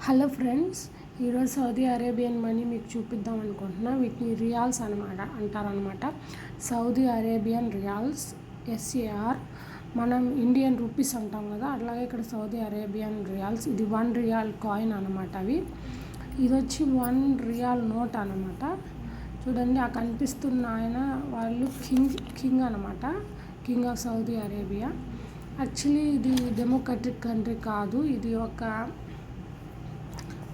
Hello friends, ఈరోజు Saudi Arabian money మీకు చూపిద్దాం అనుకుంటున్నా. వీటిని రియాల్స్ అంటారనమాట. Saudi Arabian riyals, SAR. మనం ఇండియన్ రూపీస్ అంటాం కదా, అట్లాగే ఇక్కడ సౌదీ అరేబియన్ రియాల్స్. ఇది 1 రియాల్ కాయిన్ అనమాట. ఇది వచ్చి 1 రియాల్ నోట్ అనమాట. చూడండి, ఆ కనిపిస్తున్న ఆయన వాళ్ళు కింగ్ అనమాట, king of Saudi Arabia. Actually ఇది డెమోక్రటిక్ కంట్రీ కాదు, ఇది ఒక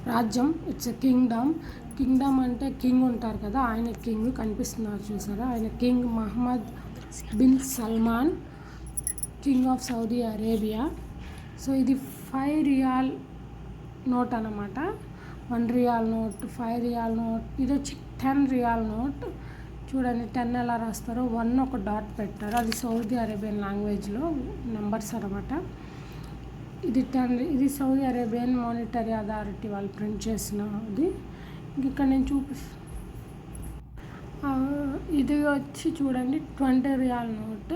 రాజ్యం. ఇట్స్ ఎ కింగ్డమ్ అంటే కింగ్ ఉంటారు కదా, ఆయన కింగ్ కనిపిస్తున్నారు చూసారా, ఆయన king Mohammed bin Salman, king of Saudi Arabia. So ఇది 5 రియాల్ నోట్ అనమాట. 1 రియాల్ నోట్, 5 రియాల్ నోట్. ఇది వచ్చి 10 రియాల్ నోట్. చూడండి 10 ఎలా రాస్తారో, 1 ఒక డాట్ పెట్టారు. అది సౌదీ అరేబియన్ లాంగ్వేజ్లో నెంబర్స్ అనమాట. ఇది సౌదీ అరేబియన్ మానిటరీ అథారిటీ వాళ్ళు ప్రింట్ చేసినది. ఇక్కడ నేను ఇది వచ్చి చూడండి 20 రియాల్ నోట్.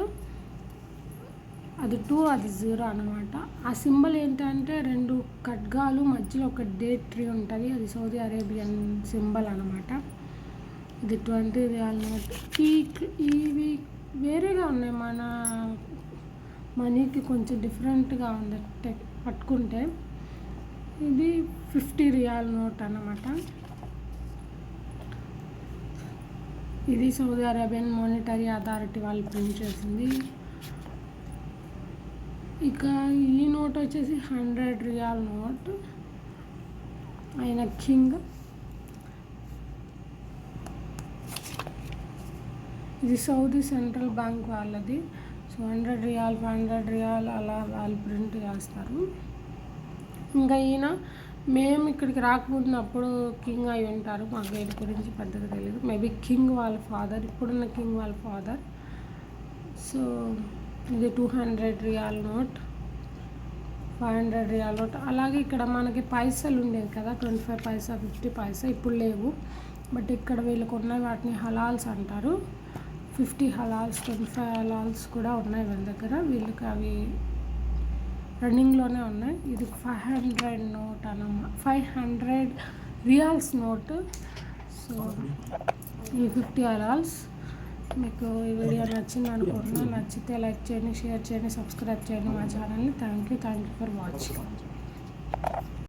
అది 2, అది 0 అనమాట. ఆ సింబల్ ఏంటంటే 2 ఖడ్గాలు, మధ్యలో ఒక డేట్ ట్రీ ఉంటుంది. అది సౌదీ అరేబియన్ సింబల్ అనమాట. ఇది 20 రియాల్ నోట్. ఇవి వేరేగా ఉన్నాయి, మన మనీకి కొంచెం డిఫరెంట్గా ఉంది పట్టుకుంటే. ఇది 50 రియాల్ నోట్ అన్నమాట. ఇది సౌదీ అరేబియన్ మానిటరీ అథారిటీ వాళ్ళు ప్రింట్ చేసింది. ఇక ఈ నోట్ వచ్చేసి 100 రియాల్ నోట్. ఆయన కింగ్. ఇది సౌదీ సెంట్రల్ బ్యాంక్ వాళ్ళది. సో 100 రియాల్, 500 రియాల్ అలా వాళ్ళు ప్రింట్ చేస్తారు. ఇంకా ఈయన మేము ఇక్కడికి రాకపోతున్నప్పుడు కింగ్ అయి ఉంటారు. మాకు వీటి గురించి పెద్దగా తెలియదు. మేబీ కింగ్ వాళ్ళ ఫాదర్, ఇప్పుడున్న కింగ్ వాళ్ళ ఫాదర్. సో ఇది 200 రియాల్ నోట్, 500 రియాల్ నోట్. అలాగే ఇక్కడ మనకి పైసలు ఉండేవి కదా, 25 పైసా, 50 పైసా, ఇప్పుడు లేవు. బట్ ఇక్కడ వీళ్ళకు ఉన్న వాటిని హలాల్స్ అంటారు. 50 హలాల్స్, 25 హలాల్స్ కూడా ఉన్నాయి వీళ్ళ దగ్గర. వీళ్ళకి అవి రన్నింగ్లోనే ఉన్నాయి. ఇది 500 నోట్ అన్నమాట, 500 రియాల్స్ నోట్. సో ఈ 50 హలాల్స్. మీకు ఈ వీడియో నచ్చింది అనుకుంటున్నాను. నచ్చితే లైక్ చేయండి, షేర్ చేయండి, సబ్స్క్రైబ్ చేయండి మా ఛానల్ని. Thank you for watching.